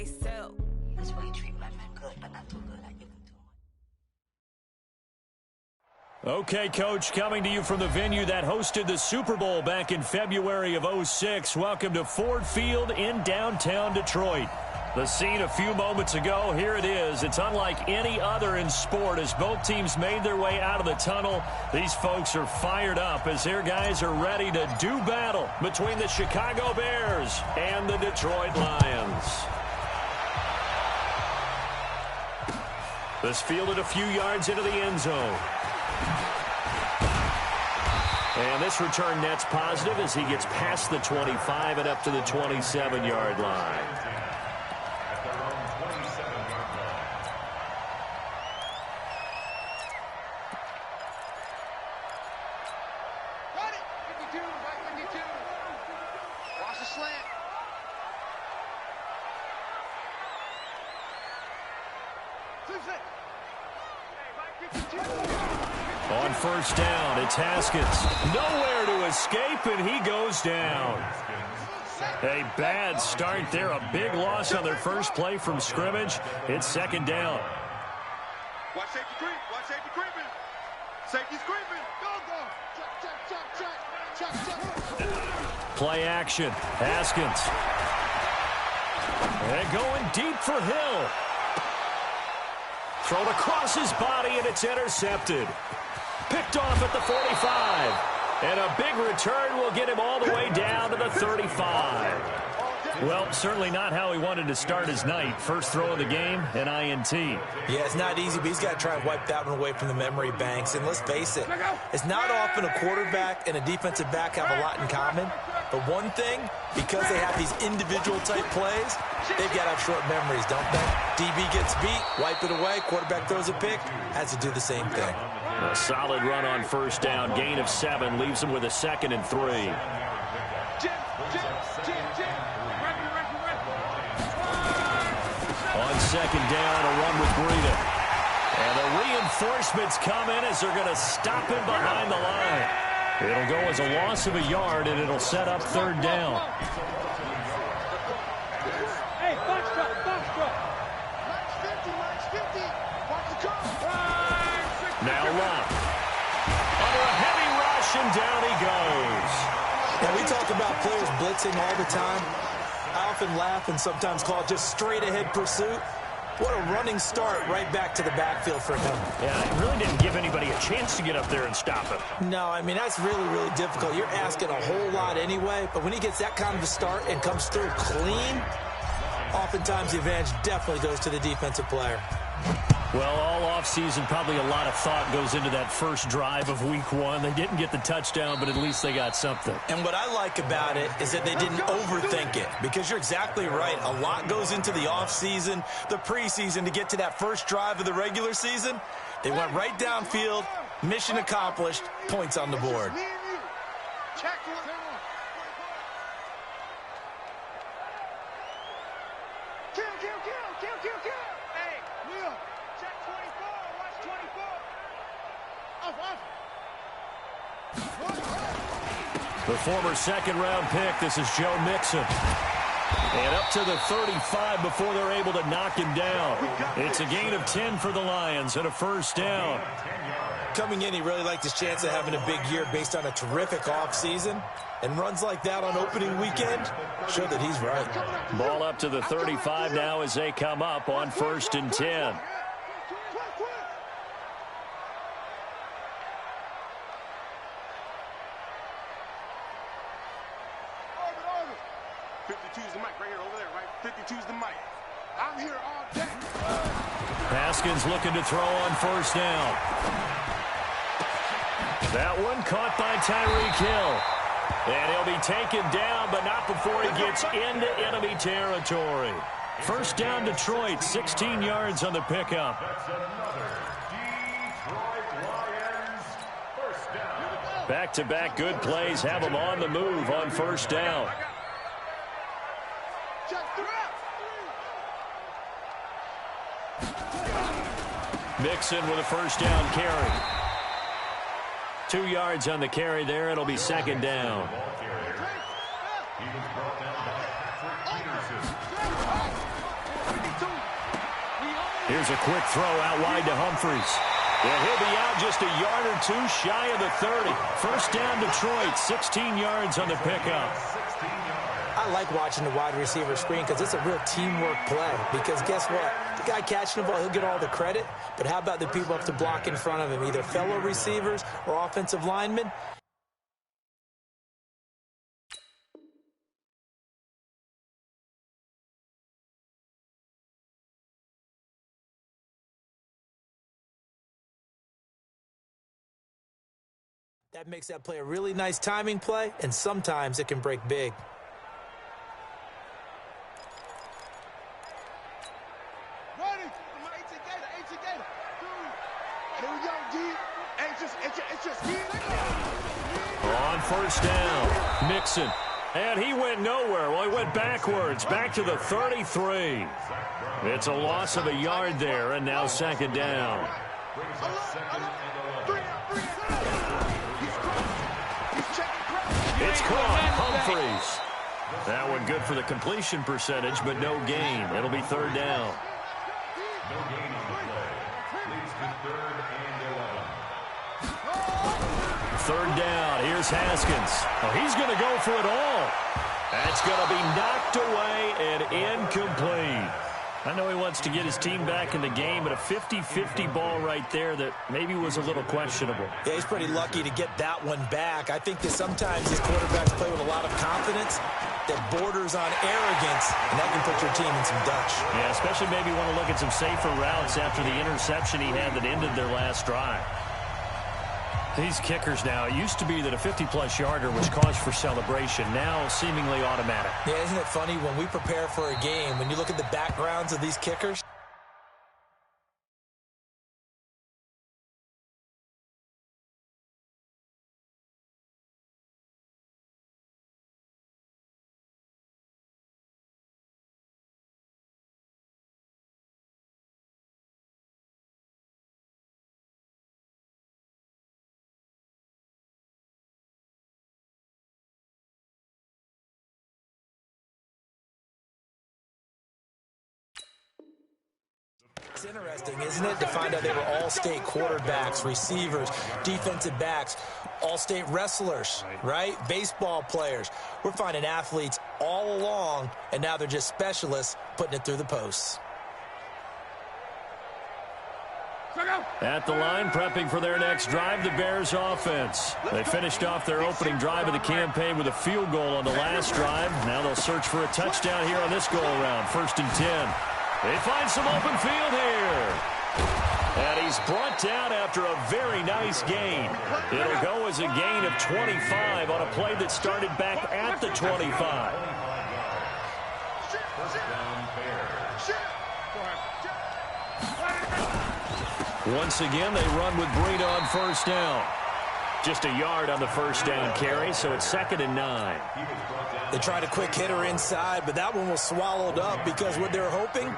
they sell. That's why you treat black men good, but not too good. I give them too much. Okay, Coach, coming to you from the venue that hosted the Super Bowl back in February of '06. Welcome to Ford Field in downtown Detroit. The scene a few moments ago, here it is. It's unlike any other in sport as both teams made their way out of the tunnel. These folks are fired up as their guys are ready to do battle between the Chicago Bears and the Detroit Lions. This fielded a few yards into the end zone. And this return net's positive as he gets past the 25 and up to the 27-yard line. On first down, it's Haskins. Nowhere to escape, and he goes down. A bad start there. A big loss on their first play from scrimmage. It's second down. Watch safety creep. Watch safety creeping. Safety's creeping. Go. Check. Play action. Haskins. And going deep for Hill. Thrown across his body, and it's intercepted. Picked off at the 45. And a big return will get him all the way down to the 35. Well, certainly not how he wanted to start his night. First throw of the game, an INT. Yeah, it's not easy, but he's got to try and wipe that one away from the memory banks. And let's face it, it's not often a quarterback and a defensive back have a lot in common. But one thing, because they have these individual type plays, they've got to have short memories, don't they? DB gets beat, wipe it away, quarterback throws a pick, has to do the same thing. A solid run on first down, gain of 7, leaves him with a 2nd and 3. On second down, a run with Breida. And the reinforcements come in as they're going to stop him behind the line. It'll go as a loss of a yard, and it'll set up third down. Hey, box truck. Max 50. Watch the car. Now Love. Under a heavy rush, and down he goes. Now, we talk about players blitzing all the time. I often laugh and sometimes call it just straight-ahead pursuit. What a running start right back to the backfield for him. Yeah, it really didn't give anybody a chance to get up there and stop him. No, I mean, that's really, really difficult. You're asking a whole lot anyway, but when he gets that kind of a start and comes through clean, oftentimes the advantage definitely goes to the defensive player. Well, all offseason, probably a lot of thought goes into that first drive of week 1. They didn't get the touchdown, but at least they got something. And what I like about it is that they didn't overthink it, because you're exactly right. A lot goes into the offseason, the preseason to get to that first drive of the regular season. They went right downfield, mission accomplished, points on the board. Check. Kill. Hey, Neil, check 24. Watch 24. The former second-round pick, this is Joe Mixon. And up to the 35 before they're able to knock him down. It's a gain of 10 for the Lions and a first down. Coming in, he really liked his chance of having a big year based on a terrific offseason. And runs like that on opening weekend show that he's right. Ball up to the 35 now as they come up on 1st and 10. I'm here all day. Haskins looking to throw on first down. That one caught by Tyreek Hill. And he'll be taken down, but not before he gets into enemy territory. First down, Detroit, 16 yards on the pickup. Back-to-back good plays have them on the move on first down. Mixon with a first down carry. 2 yards on the carry there. It'll be second down. Here's a quick throw out wide to Humphries. And he'll be out just a yard or two shy of the 30. First down, Detroit, 16 yards on the pickup. I like watching the wide receiver screen because it's a real teamwork play. Because guess what? The guy catching the ball, he'll get all the credit. But how about the people up to block in front of him, either fellow receivers or offensive linemen? That makes that play a really nice timing play, and sometimes it can break big. On first down, Mixon. And he went nowhere. Well, he went backwards, back to the 33. It's a loss of a yard there, and now second down. It's caught, Humphries. That one good for the completion percentage, but no gain. It'll be third down. No gain on the play. Leads to 3rd and 11. Third down. Here's Haskins. Oh, he's going to go for it all. That's going to be knocked away and incomplete. I know he wants to get his team back in the game, but a 50-50 ball right there that maybe was a little questionable. Yeah, he's pretty lucky to get that one back. I think that sometimes these quarterbacks play with a lot of confidence that borders on arrogance, and that can put your team in some Dutch. Yeah, especially maybe want to look at some safer routes after the interception he had that ended their last drive. These kickers now, it used to be that a 50-plus yarder was cause for celebration, now seemingly automatic. Yeah, isn't it funny when we prepare for a game, when you look at the backgrounds of these kickers? It's interesting, isn't it, to find out they were all-state quarterbacks, receivers, defensive backs, all-state wrestlers, right? Baseball players. We're finding athletes all along, and now they're just specialists putting it through the posts. At the line, prepping for their next drive, the Bears offense. They finished off their opening drive of the campaign with a field goal on the last drive. Now they'll search for a touchdown here on this go-around, 1st and 10. They find some open field here. And he's brought down after a very nice gain. It'll go as a gain of 25 on a play that started back at the 25. Once again, they run with Breida on first down. Just a yard on the first down carry, so it's 2nd and 9. They tried a quick hitter inside, but that one was swallowed up because what they're hoping,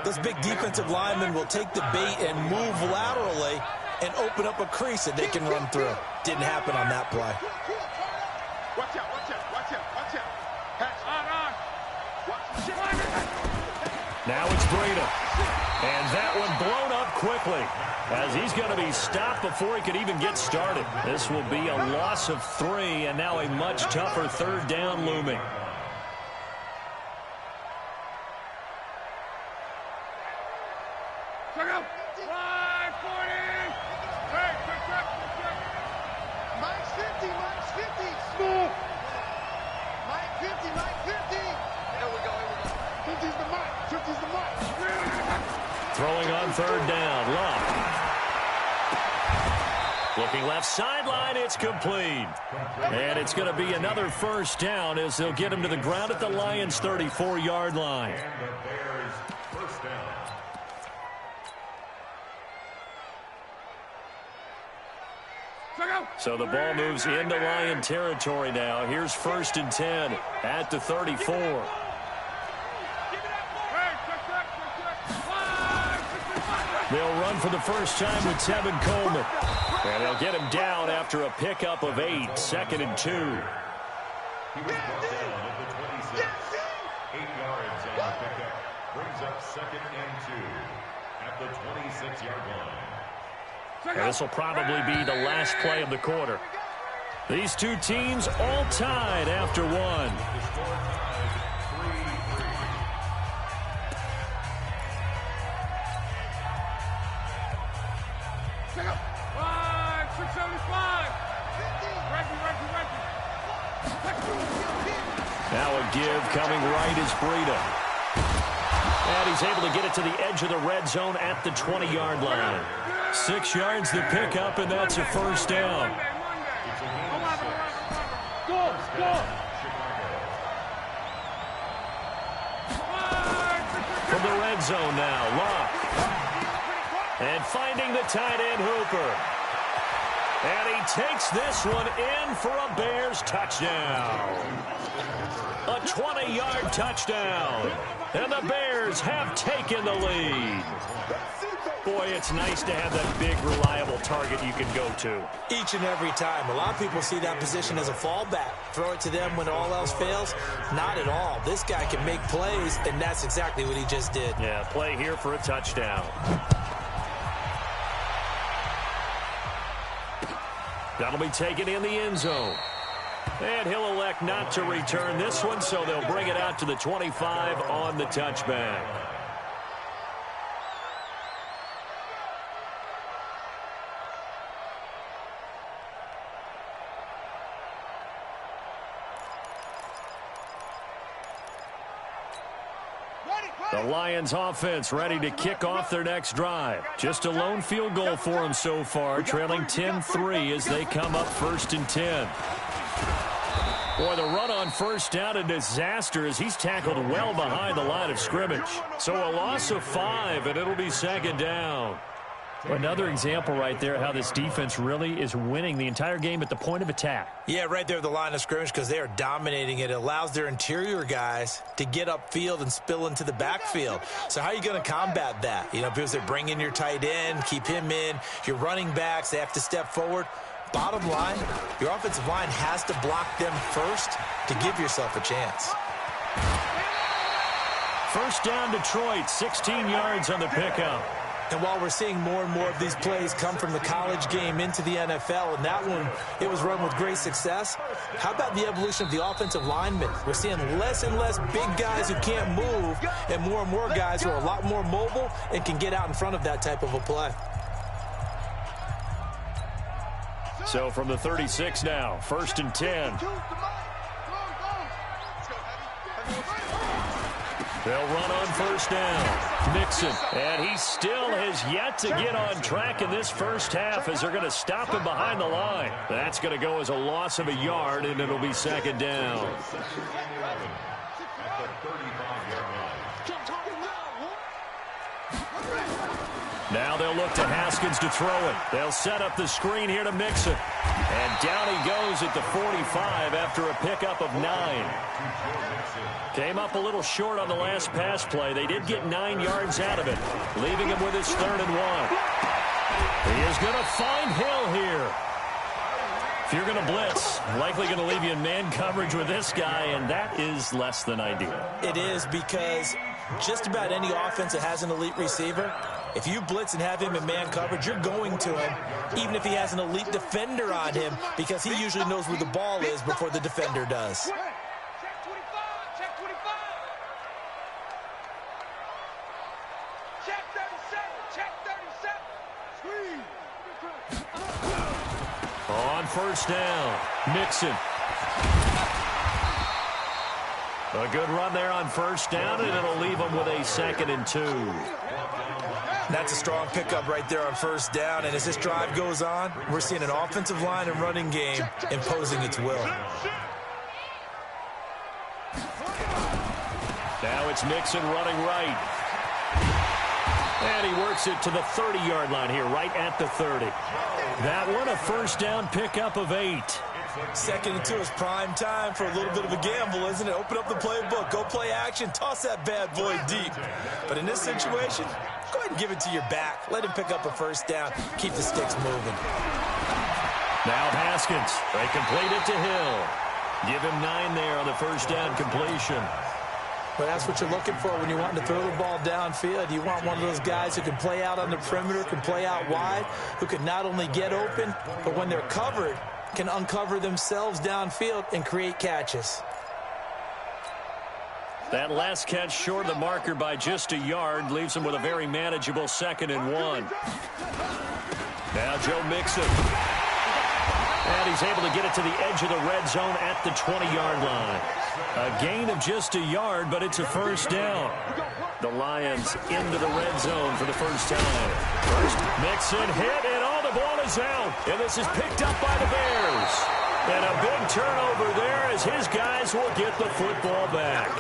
those big defensive linemen will take the bait and move laterally and open up a crease that they can run through. Didn't happen on that play. Watch out, watch out, watch out, watch out. Now it's Breida. And that one blown up quickly as he's going to be stopped before he could even get started. This will be a loss of 3, and now a much tougher third down looming. Throwing on third down, Love. Looking left sideline, it's complete. And it's going to be another first down as they'll get him to the ground at the Lions' 34-yard line. So the ball moves into Lion territory now. Here's 1st and 10 at the 34. They'll run for the first time with Tevin Coleman. And they'll get him down after a pickup of 8, 2nd and 2. He was brought down at the 26. 8 yards on the pickup. Brings up 2nd and 2. at the 26-yard line. And this will probably be the last play of the quarter. These two teams all tied after one. Now a give coming right is Breida. And he's able to get it to the edge of the red zone at the 20-yard line. 6 yards the pickup, and that's a first down. From the red zone now, Locke. And finding the tight end, Hooper. And he takes this one in for a Bears touchdown. A 20-yard touchdown. And the Bears have taken the lead. Boy, it's nice to have that big, reliable target you can go to. Each and every time. A lot of people see that position as a fallback. Throw it to them when all else fails. Not at all. This guy can make plays, and that's exactly what he just did. Yeah, play here for a touchdown. That'll be taken in the end zone. And he'll elect not to return this one, so they'll bring it out to the 25 on the touchback. The Lions offense ready to kick off their next drive. Just a lone field goal for them so far, trailing 10-3 as they come up 1st and 10. Boy, the run on first down, a disaster as he's tackled well behind the line of scrimmage. So a loss of 5, and it'll be 2nd down. Another example right there how this defense really is winning the entire game at the point of attack. Yeah, right there at the line of scrimmage because they are dominating it. It allows their interior guys to get upfield and spill into the backfield. So how are you going to combat that? You know, because they bring in your tight end, keep him in. Your running backs, they have to step forward. Bottom line, your offensive line has to block them first to give yourself a chance. First down, Detroit, 16 yards on the pickup. And while we're seeing more and more of these plays come from the college game into the NFL, and that one, it was run with great success, how about the evolution of the offensive linemen? We're seeing less and less big guys who can't move and more guys who are a lot more mobile and can get out in front of that type of a play. So from the 36 now, 1st and 10. They'll run on first down. Mixon. And he still has yet to get on track in this first half as they're going to stop him behind the line. That's going to go as a loss of a yard, and it'll be 2nd down. Now they'll look to Haskins to throw it. They'll set up the screen here to Mixon. And down he goes at the 45 after a pickup of 9. Came up a little short on the last pass play. They did get 9 yards out of it, leaving him with his 3rd and 1. He is going to find Hill here. If you're going to blitz, likely going to leave you in man coverage with this guy, and that is less than ideal. It is because just about any offense that has an elite receiver, if you blitz and have him in man coverage, you're going to him, even if he has an elite defender on him, because he usually knows where the ball is before the defender does. On first down, Mixon. A good run there on first down, and it'll leave him with a 2nd and 2. That's a strong pickup right there on first down, and as this drive goes on, we're seeing an offensive line and running game imposing its will. Now it's Mixon running right. And he works it to the 30-yard line here, right at the 30. That one, a first down pickup of 8. 2nd and 2 is prime time for a little bit of a gamble, isn't it? Open up the playbook, go play action, toss that bad boy deep. But in this situation, go ahead and give it to your back. Let him pick up a first down. Keep the sticks moving. Now Haskins. They complete it to Hill. Give him 9 there on the first down completion. Well, that's what you're looking for when you want to throw the ball downfield. You want one of those guys who can play out on the perimeter, can play out wide, who can not only get open, but when they're covered, can uncover themselves downfield and create catches. That last catch short of the marker by just a yard leaves him with a very manageable 2nd and 1. Now Joe Mixon. And he's able to get it to the edge of the red zone at the 20-yard line. A gain of just a yard, but it's a first down. The Lions into the red zone for the first time. First, Mixon hit, and all the ball is out. And this is picked up by the Bears. And a big turnover there as his guys will get the football back.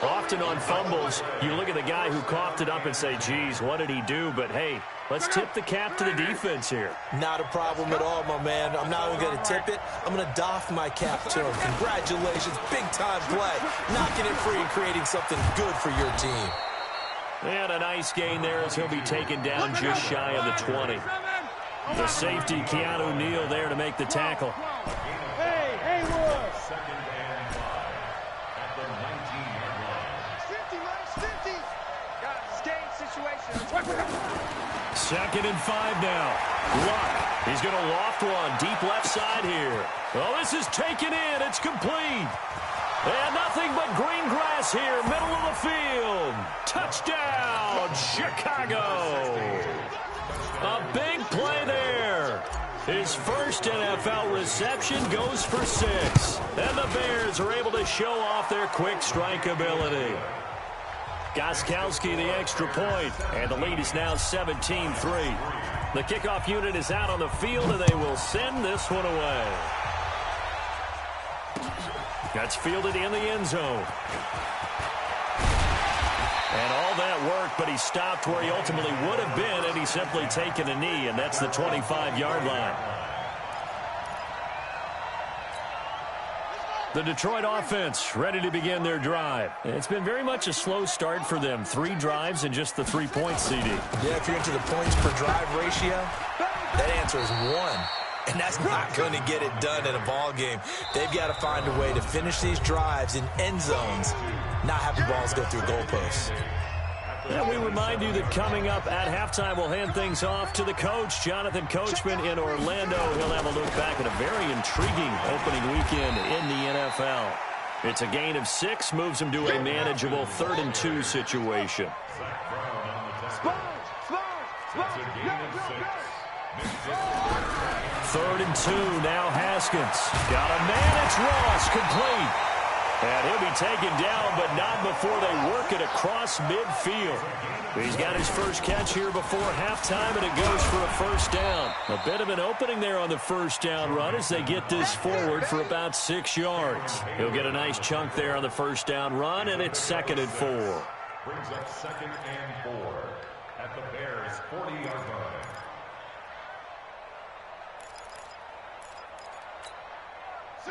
Often on fumbles, you look at the guy who coughed it up and say, geez, what did he do? But, hey, let's tip the cap to the defense here. Not a problem at all, my man. I'm not even going to tip it. I'm going to doff my cap to him. Congratulations. Big-time play. Knocking it free and creating something good for your team. And a nice gain there as he'll be taken down just shy of the 20. The safety, Keanu Neal, there to make the tackle. Hey, Haywood. 2nd and 5 now. Luck. He's going to loft one deep left side here. Oh, this is taken in. It's complete. And nothing but green grass here, middle of the field. Touchdown, Chicago. A big play there. His first NFL reception goes for 6. And the Bears are able to show off their quick strike ability. Gostkowski the extra point, and the lead is now 17-3. The kickoff unit is out on the field, and they will send this one away. That's fielded in the end zone. And all that work, but he stopped where he ultimately would have been, and he's simply taken a knee, and that's the 25-yard line. The Detroit offense ready to begin their drive. It's been very much a slow start for them. 3 drives and just the 3 points, CD. Yeah, if you're into the points per drive ratio, that answer is 1. And that's not going to get it done in a ball game. They've got to find a way to finish these drives in end zones, not have the balls go through goalposts. And we remind you that coming up at halftime, we'll hand things off to the coach, Jonathan Coachman in Orlando. He'll have a look back at a very intriguing opening weekend in the NFL. It's a gain of 6, moves him to a manageable 3rd and 2 situation. 3rd and 2, now Haskins. Got a man, it's Ross, complete. And he'll be taken down, but not before they work it across midfield. He's got his first catch here before halftime, and it goes for a first down. A bit of an opening there on the first down run as they get this forward for about 6 yards. He'll get a nice chunk there on the first down run, and it's 2nd and 4. Brings up 2nd and 4 at the Bears' 40-yard line.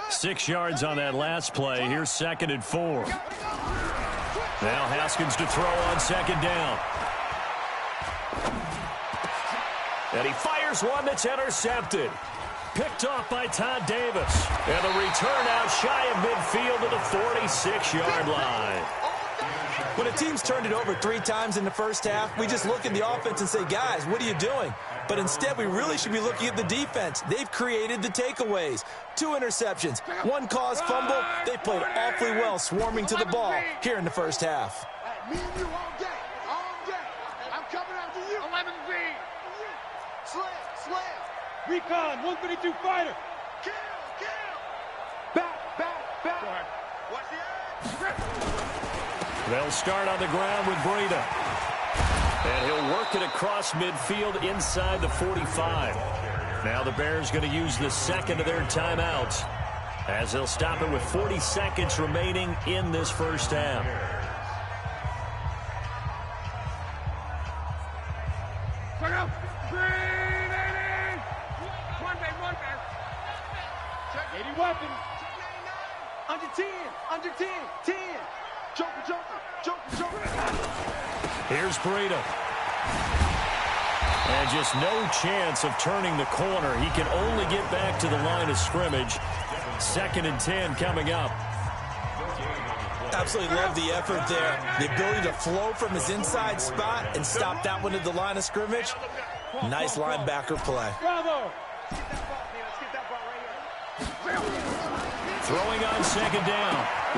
Six yards on that last play. Here's 2nd and 4. Now Haskins to throw on 2nd down. And he fires one that's intercepted. Picked off by Todd Davis. And the return out shy of midfield to the 46-yard line. When a team's turned it over 3 times in the first half, we just look at the offense and say, guys, what are you doing? But instead, we really should be looking at the defense. They've created the takeaways. 2 interceptions, 1 caused fumble. They played awfully well swarming to the ball here in the first half. Me and you all day. I'm coming after you. 11B. Slam. Recon, 132 fighter. Kill. Back. Watch the edge. They'll start on the ground with Breida. And he'll work it across midfield inside the 45. Now the Bears going to use the second of their timeouts as they'll stop it with 40 seconds remaining in this first half. Check 80 weapons. Under 10. Joker. Here's Breida. And just no chance of turning the corner. He can only get back to the line of scrimmage. 2nd and 10 coming up. Absolutely love the effort there. The ability to flow from his inside spot and stop that one at the line of scrimmage. Nice linebacker play. Bravo. Throwing on second down.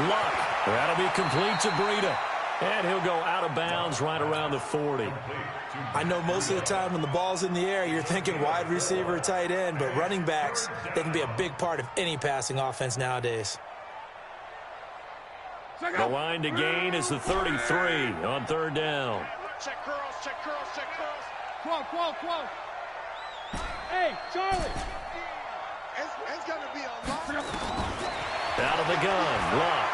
Luck. That'll be complete to Breida. And he'll go out of bounds right around the 40. I know most of the time when the ball's in the air, you're thinking wide receiver, tight end, but running backs, they can be a big part of any passing offense nowadays. The line to gain is the 33 on third down. Check curls, check curls, check curls. Quo. Hey, Charlie. It's going to be a long. Out of the gun, Luck.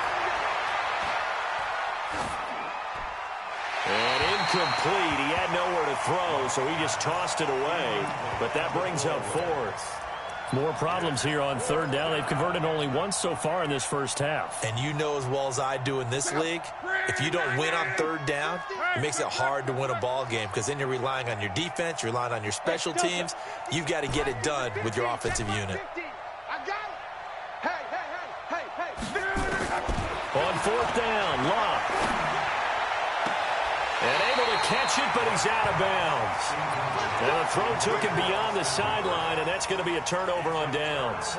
And incomplete. He had nowhere to throw, so he just tossed it away. But that brings up fourth. More problems here on third down. They've converted only once so far in this first half. And you know as well as I do in this league, if you don't win on third down, it makes it hard to win a ball game because then you're relying on your defense, you're relying on your special teams. You've got to get it done with your offensive unit. I got it. Hey. On fourth down, Luck. And able to catch it, but he's out of bounds. And the throw took him beyond the sideline, and that's going to be a turnover on downs.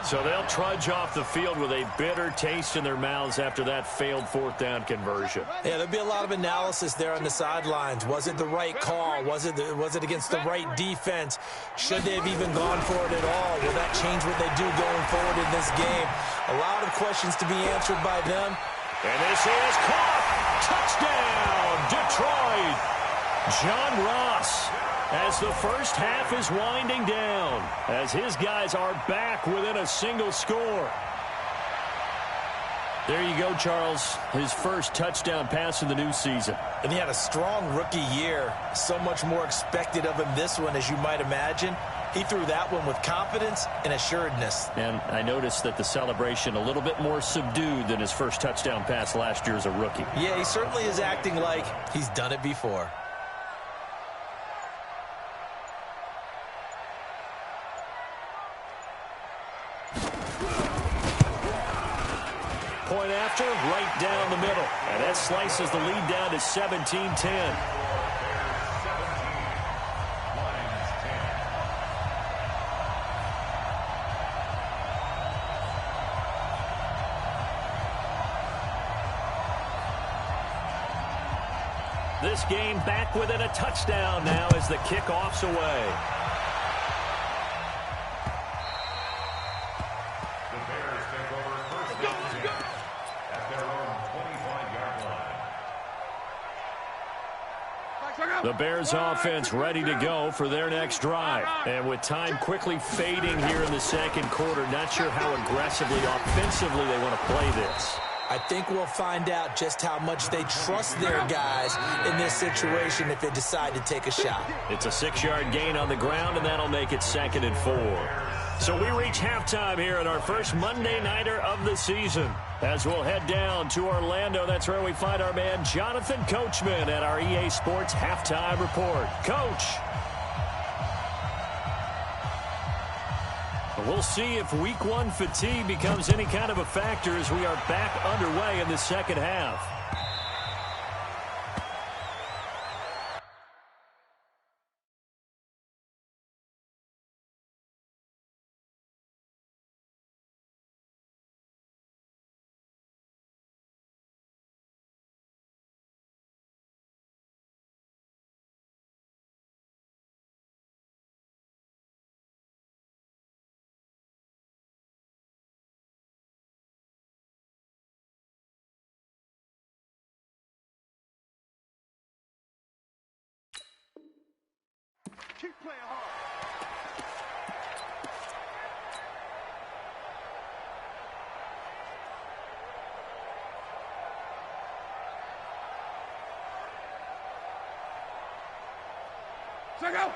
So they'll trudge off the field with a bitter taste in their mouths after that failed fourth down conversion. Yeah, there'll be a lot of analysis there on the sidelines. Was it the right call? Was it against the right defense? Should they have even gone for it at all? Will that change what they do going forward in this game? A lot of questions to be answered by them. And this is caught. Touchdown, Detroit. John Ross, as the first half is winding down, as his guys are back within a single score. There you go, Charles. His first touchdown pass of the new season. And he had a strong rookie year. So much more expected of him this one, as you might imagine. He threw that one with confidence and assuredness. And I noticed that the celebration a little bit more subdued than his first touchdown pass last year as a rookie. Yeah, he certainly is acting like he's done it before. Point after, right down the middle. And that slices the lead down to 17-10. This game back within a touchdown now as the kickoff's away. The Bears take over first down at their own 25-yard line. The Bears offense ready to go for their next drive. And with time quickly fading here in the second quarter, not sure how aggressively, offensively they want to play this. I think we'll find out just how much they trust their guys in this situation if they decide to take a shot. It's a 6-yard gain on the ground, and that'll make it 2nd and 4. So we reach halftime here at our first Monday Nighter of the season. As we'll head down to Orlando, that's where we find our man Jonathan Coachman at our EA Sports Halftime Report. Coach. We'll see if week one fatigue becomes any kind of a factor as we are back underway in the second half. Keep playing hard.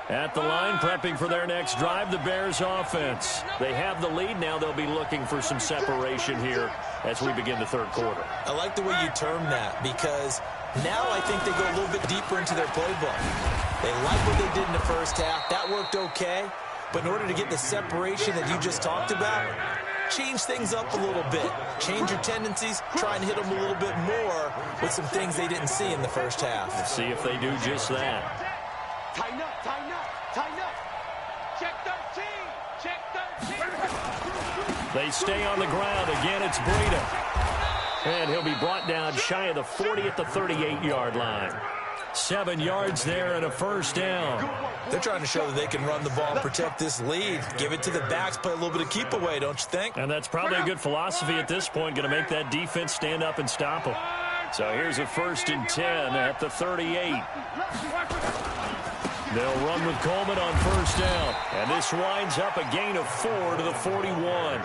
At the line, prepping for their next drive, the Bears offense. They have the lead. Now they'll be looking for some separation here as we begin the third quarter. I like the way you term that because now I think they go a little bit deeper into their playbook. They like what they did in the first half. That worked okay. But in order to get the separation that you just talked about, change things up a little bit. Change your tendencies, try and hit them a little bit more with some things they didn't see in the first half. Let's see if they do just that. Tighten up, tighten up, tighten up. Check 13, check 13. They stay on the ground. Again, it's Breida. And he'll be brought down shy of the 40 at the 38-yard line. 7 yards there and a first down. They're trying to show that they can run the ball and protect this lead. Give it to the backs, play a little bit of keep away, don't you think? And that's probably a good philosophy at this point, going to make that defense stand up and stop them. So here's a 1st and 10 at the 38. They'll run with Coleman on first down. And this winds up a gain of 4 to the 41.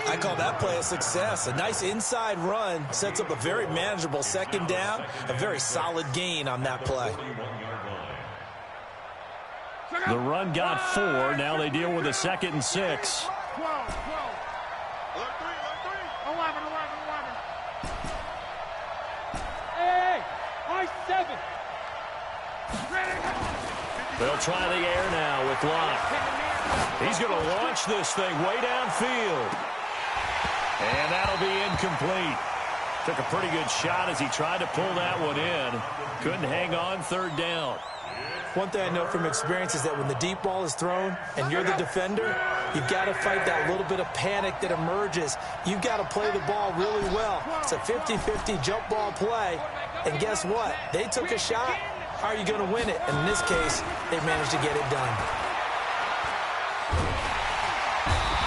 I call that play a success. A nice inside run sets up a very manageable 2nd down. A very solid gain on that play. The run got 4. Now they deal with a 2nd and 6. 12. 11. Hey, I 7. They'll try the air now with Locke. He's going to launch this thing way downfield. And that'll be incomplete. Took a pretty good shot as he tried to pull that one in. Couldn't hang on 3rd down. One thing I know from experience is that when the deep ball is thrown and you're the defender, you've got to fight that little bit of panic that emerges. You've got to play the ball really well. It's a 50-50 jump ball play. And guess what? They took a shot. How are you going to win it? And in this case, they managed to get it done.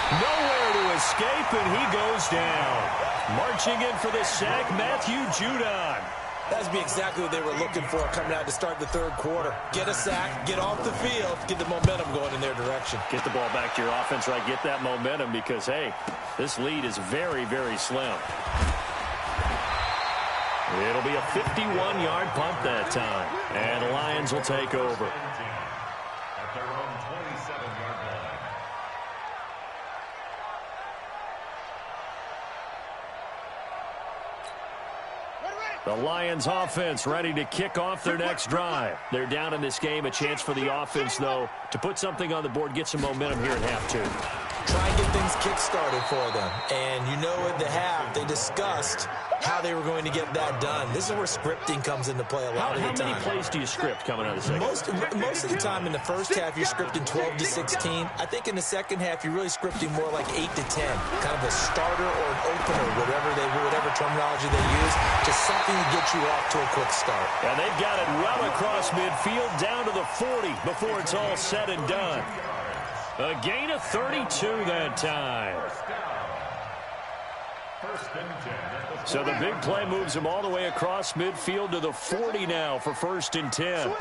Nowhere to escape, and he goes down. Marching in for the sack, Matthew Judon. That's be exactly what they were looking for coming out to start the 3rd quarter. Get a sack, get off the field, get the momentum going in their direction. Get the ball back to your offense, right? Get that momentum because, hey, this lead is very, very slim. It'll be a 51-yard punt that time, and the Lions will take over. At their own 27-yard line. The Lions offense ready to kick off their next drive. They're down in this game. A chance for the offense, though, to put something on the board, get some momentum here at half 2. Try and get things kick-started for them. And you know at the half, they discussed how they were going to get that done. This is where scripting comes into play a lot of the time. How many plays do you script coming out of the second? Most of the time in the first half, you're scripting 12 to 16. I think in the second half, you're really scripting more like 8 to 10. Kind of a starter or an opener, whatever terminology they use. Just something to get you off to a quick start. And they've got it well across midfield down to the 40 before it's all said and done. A gain of 32 that time. So the big play moves him all the way across midfield to the 40 now for 1st and 10.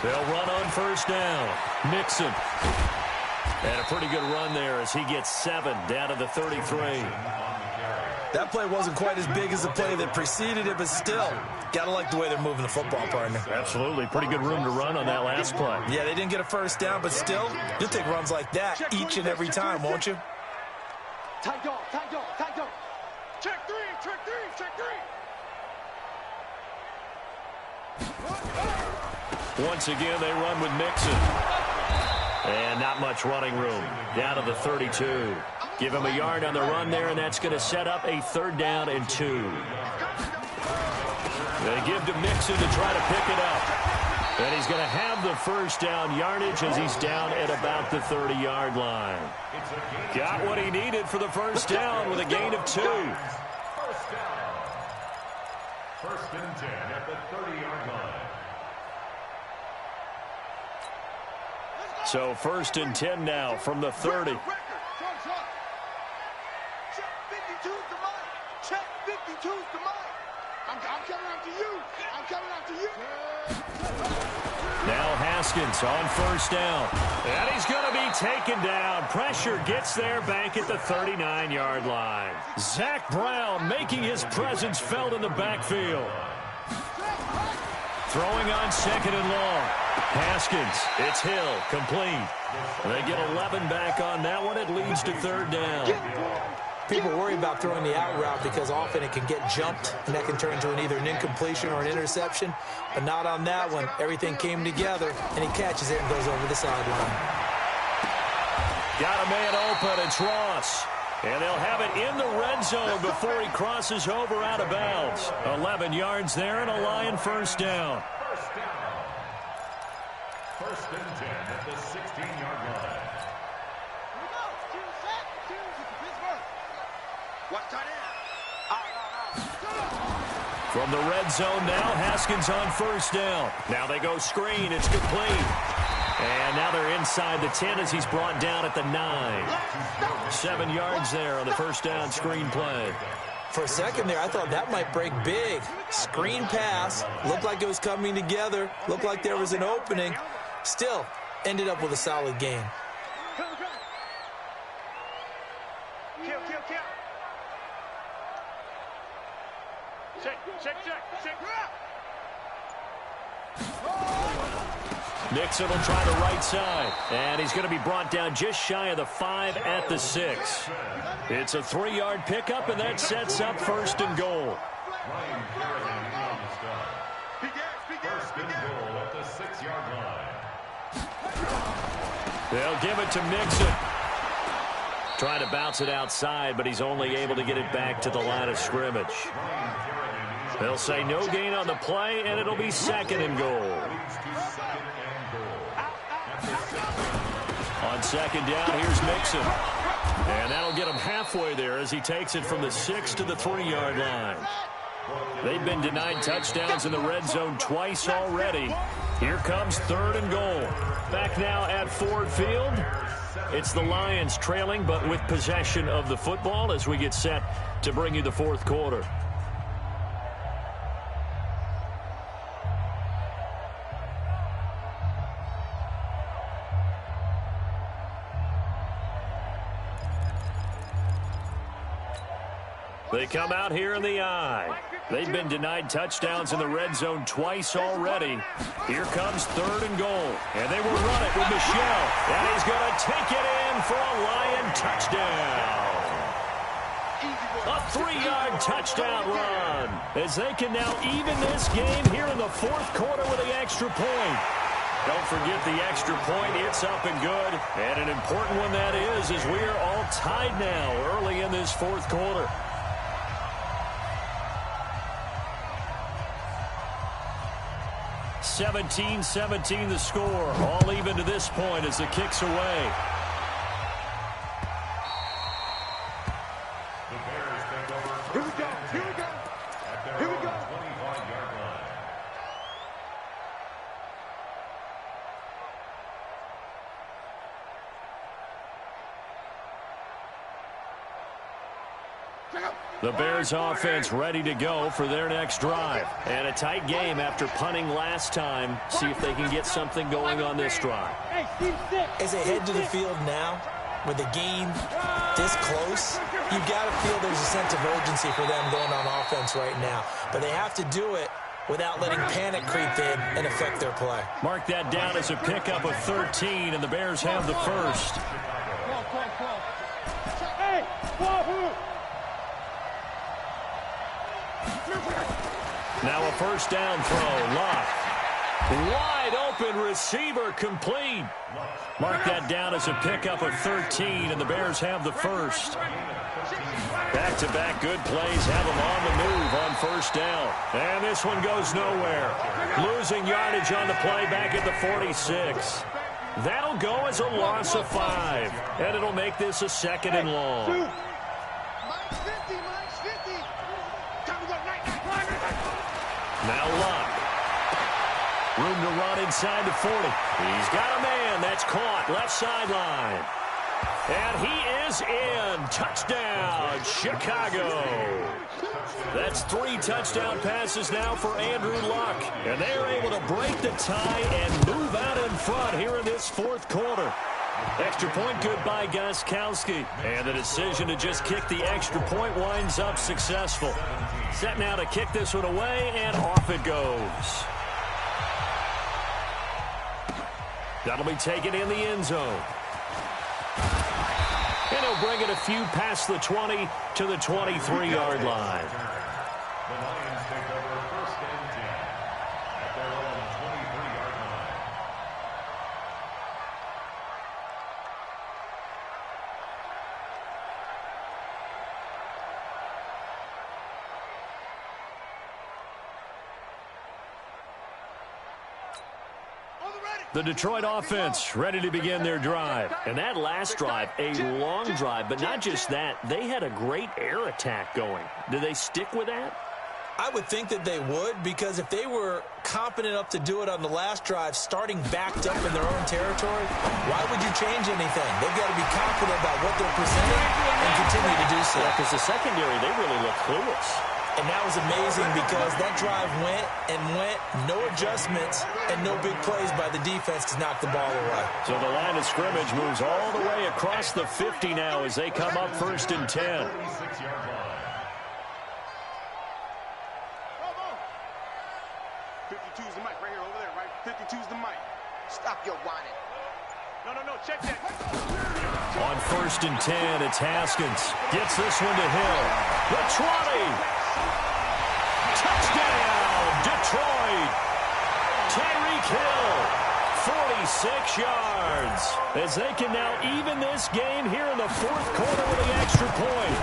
They'll run on first down. Mixon. And a pretty good run there as he gets 7 down to the 33. That play wasn't quite as big as the play that preceded it, but still, got to like the way they're moving the football, partner. Absolutely. Pretty good room to run on that last play. Yeah, they didn't get a first down, but still, you'll take runs like that each and every time, won't you? Tight dog. Check 3, check 3, check 3. Once again, they run with Mixon. And not much running room. Down to the 32. Give him a yard on the run there, and that's going to set up a 3rd down and 2. They give to Mixon to try to pick it up. And he's going to have the first down yardage as he's down at about the 30-yard line. Got what he needed for the first down with a gain of 2. First down. 1st and 10 at the 30-yard line. So 1st and 10 now from the 30. Check 52's the mic. Check 52's the mic. I'm coming after you. I'm coming after you. Now Haskins on first down. And he's going to be taken down. Pressure gets there back at the 39-yard line. Zach Brown making his presence felt in the backfield. Throwing on 2nd and long. Haskins, it's Hill, complete. They get 11 back on that one. It leads to 3rd down. People worry about throwing the out route because often it can get jumped, and that can turn into either an incompletion or an interception. But not on that one. Everything came together, and he catches it and goes over the sideline. Got a man open. It's Ross. And they'll have it in the red zone before he crosses over out of bounds. 11 yards there and a Lion first down. First down. First and 10 at the 16-yard line. Here we go. Two set. Two. Pittsburgh. Watch tight end. From the red zone now, Haskins on first down. Now they go screen. It's complete. And now they're inside the 10 as he's brought down at the 9. 7 yards there on the first down screen play. For a second there, I thought that might break big. Screen pass. Looked like it was coming together. Looked like there was an opening. Still, ended up with a solid game. Kill. Check. Nixon will try the right side. And he's going to be brought down just shy of the 5 at the 6. It's a 3-yard pickup, and that sets up first and goal. Ryan Kerrigan on the stop. First and goal at the 6-yard line. They'll give it to Nixon. Trying to bounce it outside, but he's only able to get it back to the line of scrimmage. They'll say no gain on the play, and it'll be second and goal. On second down, here's Nixon. And that'll get him halfway there as he takes it from the 6 to the 3-yard line. They've been denied touchdowns in the red zone twice already. Here comes third and goal. Back now at Ford Field. It's the Lions trailing, but with possession of the football as we get set to bring you the fourth quarter. They come out here in the eye. They've been denied touchdowns in the red zone twice already. Here comes third and goal. And they will run it with Michelle. And he's going to take it in for a Lion touchdown. A 3-yard touchdown run. As they can now even this game here in the fourth quarter with the extra point. Don't forget the extra point. It's up and good. And an important one that is, as we are all tied now early in this fourth quarter. 17-17 the score. All even to this point as the kick's away. The Bears take over. Here we go. At their own 25-yard line. The Bears offense ready to go for their next drive. And a tight game after punting last time. See if they can get something going on this drive. As they head to the field now, with the game this close, you've got to feel there's a sense of urgency for them going on offense right now. But they have to do it without letting panic creep in and affect their play. Mark that down as a pickup of 13, and the Bears have the first. Hey, Wahoo! Now a first down throw. Luck. Wide open receiver complete. Mark that down as a pickup of 13, and the Bears have the first. Back-to-back good plays have them on the move on first down. And this one goes nowhere. Losing yardage on the play back at the 46. That'll go as a loss of 5. And it'll make this a second and long. Minus 50. Time to go right. Now Luck. Room to run inside the 40. He's got a man. That's caught. Left sideline. And he is in. Touchdown, Chicago. That's 3 touchdown passes now for Andrew Luck. And they're able to break the tie and move out in front here in this fourth quarter. Extra point good by Gostkowski. And the decision to just kick the extra point winds up successful. Set now to kick this one away, and off it goes. That'll be taken in the end zone. And he'll bring it a few past the 20 to the 23-yard line. The Lions take over first and 10 at their own 23-yard line. The Detroit offense ready to begin their drive. And that last drive, a long drive, but not just that. They had a great air attack going. Do they stick with that? I would think that they would, because if they were confident enough to do it on the last drive, starting backed up in their own territory, why would you change anything? They've got to be confident about what they're presenting and continue to do so. Because the secondary, they really look clueless. And that was amazing because that drive went and went, no adjustments, and no big plays by the defense to knock the ball away. So the line of scrimmage moves all the way across the 50 now as they come up 1st and 10. 52's the mic right here, over there, right? 52's the mic. Stop your whining. No, check that. On 1st and 10, it's Haskins. Gets this one to Hill. The 20. Touchdown, Detroit. Tyreek Hill, 46 yards. As they can now even this game here in the 4th quarter with the extra point.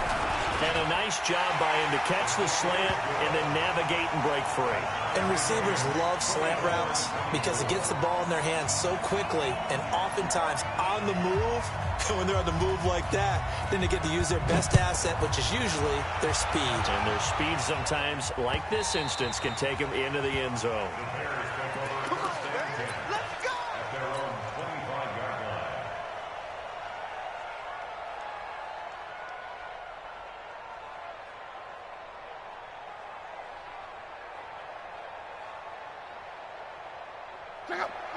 And a nice job by him to catch the slant and then navigate and break free. And receivers love slant routes because it gets the ball in their hands so quickly and oftentimes on the move. And when they're on the move like that, then they get to use their best asset, which is usually their speed. And their speed sometimes, like this instance, can take them into the end zone. Come on, man. Let's go. At their own 25-yard line.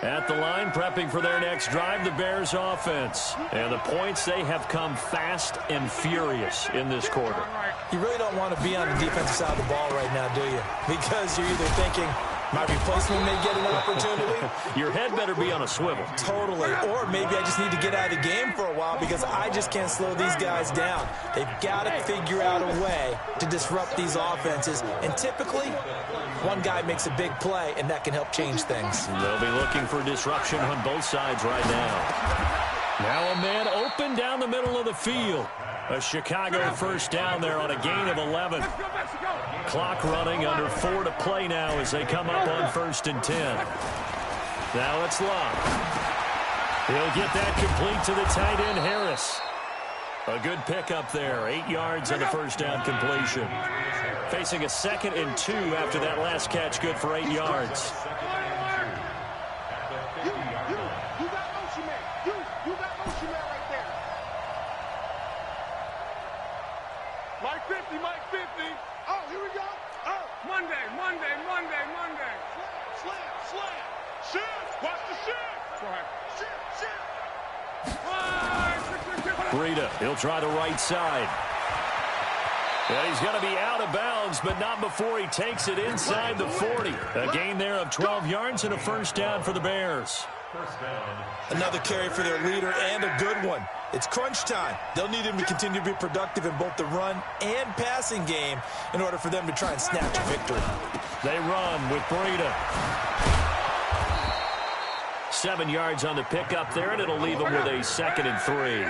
At the line, prepping for their next drive, the Bears offense. And the points, they have come fast and furious in this quarter. You really don't want to be on the defensive side of the ball right now, do you? Because you're either thinking, my replacement may get an opportunity. Your head better be on a swivel. Totally. Or maybe I just need to get out of the game for a while because I just can't slow these guys down. They've got to figure out a way to disrupt these offenses. And typically, one guy makes a big play, and that can help change things. They'll be looking for disruption on both sides right now. Now a man open down the middle of the field. A Chicago 1st down there on a gain of 11. Clock running, under 4 to play now as they come up on 1st and 10. Now it's Love. He'll get that complete to the tight end, Harris. A good pickup there, 8 yards on the 1st down completion. Facing a 2nd and 2 after that last catch, good for 8 yards. You got motion man. You got motion man right there. Mike 50. Oh, here we go. Oh, Monday. Slam. Shift. Watch the shift. Go ahead. Shift. Breida, he'll try the right side. And he's going to be out of bounds, but not before he takes it inside the 40. A gain there of 12 yards and a 1st down for the Bears. Another carry for their leader and a good one. It's crunch time. They'll need him to continue to be productive in both the run and passing game in order for them to try and snatch a victory. They run with Breida. 7 yards on the pickup there, and it'll leave them with a 2nd and 3.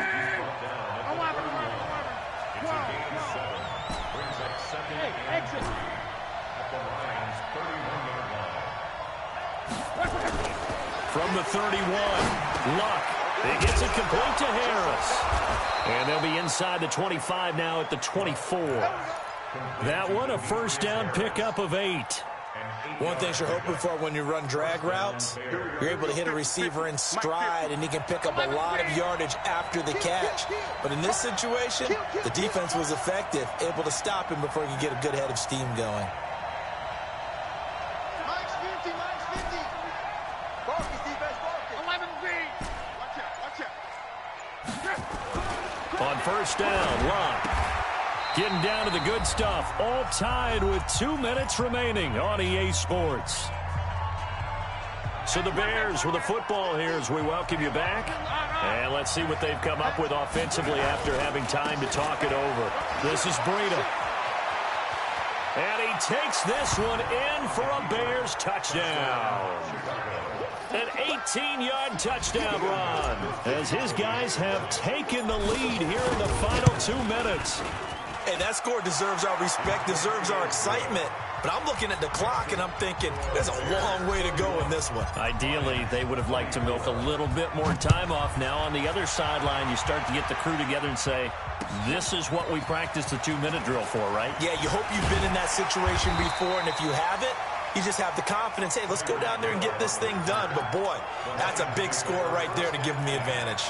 From the 31, Luck. He gets it complete to Harris. And they'll be inside the 25 now at the 24. That one, a 1st down pickup of 8. One thing you're hoping for when you run drag routes, you're able to hit a receiver in stride, and he can pick up a lot of yardage after the catch. But in this situation, the defense was effective, able to stop him before he could get a good head of steam going. Mike's 50. Barkley's defense, Barkley. 11B. Watch out. On 1st down, Locke. Getting down to the good stuff. All tied with 2 minutes remaining on EA Sports. So the Bears with the football here as we welcome you back. And let's see what they've come up with offensively after having time to talk it over. This is Breida. And he takes this one in for a Bears touchdown. An 18-yard touchdown run as his guys have taken the lead here in the final 2 minutes. And that score deserves our respect, deserves our excitement. But I'm looking at the clock, and I'm thinking there's a long way to go in this one. Ideally, they would have liked to milk a little bit more time off. Now on the other sideline, you start to get the crew together and say, this is what we practiced the 2-minute drill for, right? Yeah, you hope you've been in that situation before, and if you haven't, you just have the confidence, hey, let's go down there and get this thing done. But, boy, that's a big score right there to give them the advantage.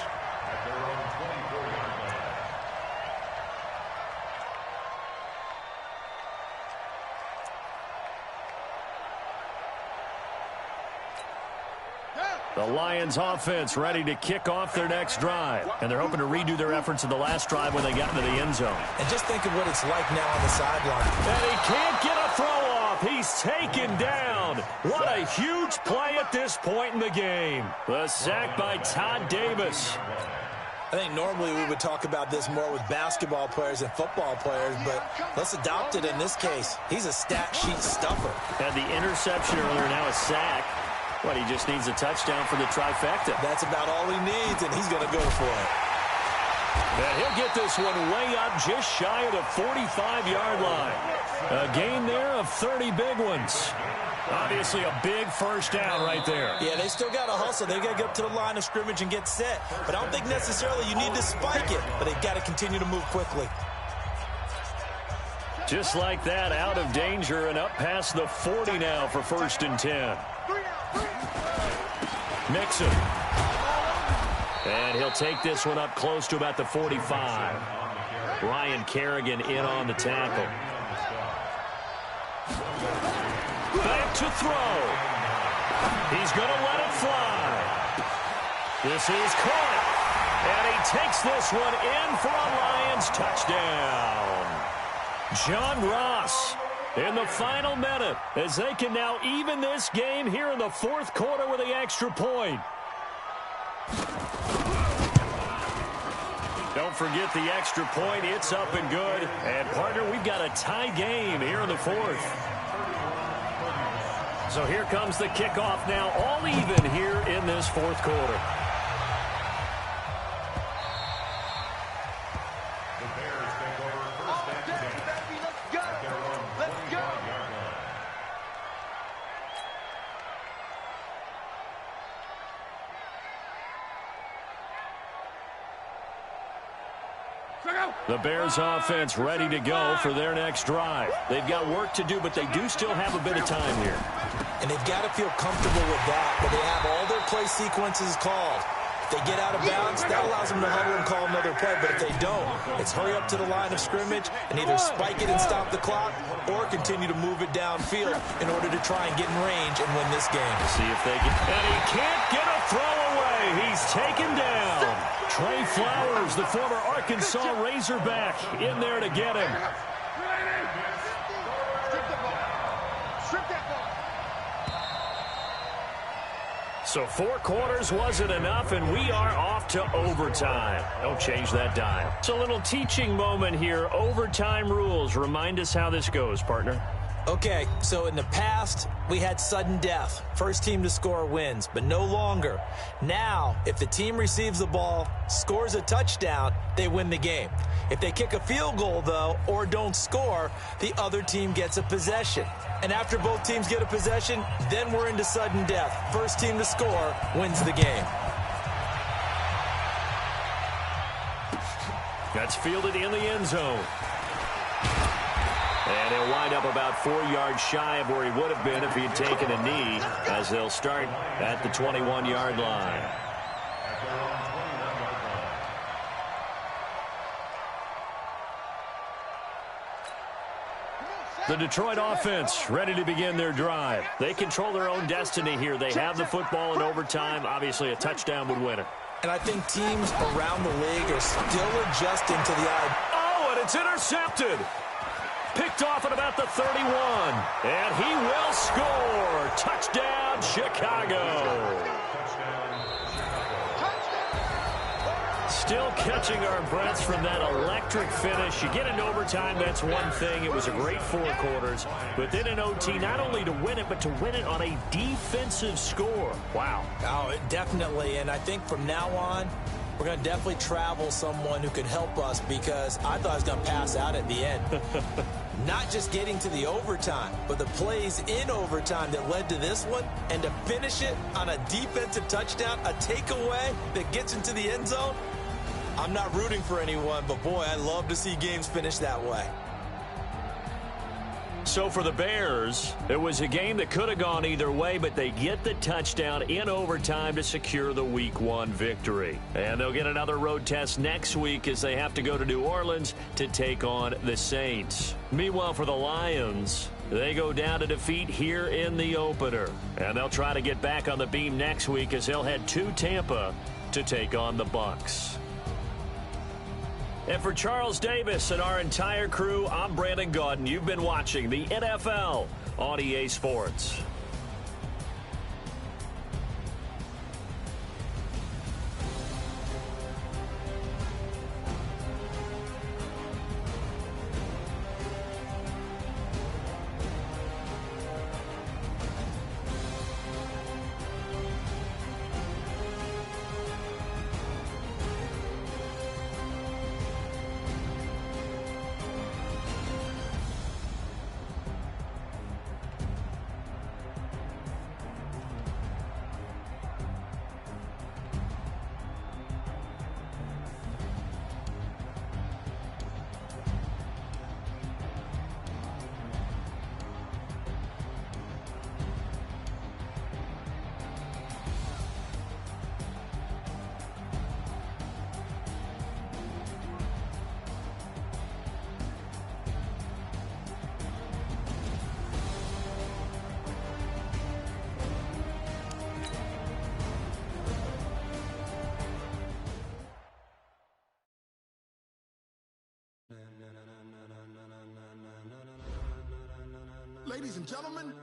The Lions offense ready to kick off their next drive. And they're hoping to redo their efforts in the last drive when they got into the end zone. And just think of what it's like now on the sideline. And he can't get a throw off. He's taken down. What a huge play at this point in the game. The sack by Todd Davis. I think normally we would talk about this more with basketball players and football players, but let's adopt it in this case. He's a stat sheet stuffer. Had the interception earlier, now a sack. What, he just needs a touchdown for the trifecta. That's about all he needs, and he's going to go for it. And he'll get this one way up just shy of the 45-yard line. A gain there of 30 big ones. Obviously a big first down right there. Yeah, they still got to hustle. They got to get up to the line of scrimmage and get set. But I don't think necessarily you need to spike it, but they've got to continue to move quickly. Just like that, out of danger and up past the 40 now for 1st and 10. Mixon. And he'll take this one up close to about the 45. Ryan Kerrigan in on the tackle. Back to throw. He's going to let it fly. This is caught. And he takes this one in for a Lions touchdown. John Ross in the final minute as they can now even this game here in the 4th quarter with the extra point. Don't forget the extra point. It's up and good. And, partner, we've got a tie game here in the 4th. So here comes the kickoff now, all even here in this 4th quarter. The Bears offense ready to go for their next drive. They've got work to do, but they do still have a bit of time here. And they've got to feel comfortable with that, but they have all their play sequences called. If they get out of bounds, that allows them to huddle and call another play, but if they don't, it's hurry up to the line of scrimmage and either spike it and stop the clock or continue to move it downfield in order to try and get in range and win this game. See if they can. And he can't get a throw away. He's taken down. Trey Flowers, the former Arkansas Razorback, in there to get him. So 4 quarters wasn't enough, and we are off to overtime. Don't change that dime. It's a little teaching moment here. Overtime rules. Remind us how this goes, partner. Okay, so in the past, we had sudden death. First team to score wins, but no longer. Now, if the team receives the ball, scores a touchdown, they win the game. If they kick a field goal, though, or don't score, the other team gets a possession. And after both teams get a possession, then we're into sudden death. First team to score wins the game. That's fielded in the end zone. And he'll wind up about 4 yards shy of where he would have been if he had taken a knee, as they'll start at the 21-yard line. The Detroit offense ready to begin their drive. They control their own destiny here. They have the football in overtime. Obviously, a touchdown would win it. And I think teams around the league are still adjusting to the idea. Oh, and it's intercepted. Picked off at about the 31. And he will score. Touchdown, Chicago. Still catching our breaths from that electric finish. You get into overtime, that's one thing. It was a great 4 quarters. But then in OT, not only to win it, but to win it on a defensive score. Wow. Oh, definitely. And I think from now on, we're going to definitely travel someone who could help us, because I thought I was going to pass out at the end. Not just getting to the overtime, but the plays in overtime that led to this one, and to finish it on a defensive touchdown, a takeaway that gets into the end zone. I'm not rooting for anyone, but boy, I love to see games finish that way. So for the Bears, it was a game that could have gone either way, but they get the touchdown in overtime to secure the Week 1 victory. And they'll get another road test next week as they have to go to New Orleans to take on the Saints. Meanwhile, for the Lions, they go down to defeat here in the opener. And they'll try to get back on the beam next week as they'll head to Tampa to take on the Bucs. And for Charles Davis and our entire crew, I'm Brandon Gaudin. You've been watching the NFL on EA Sports. Ladies and gentlemen,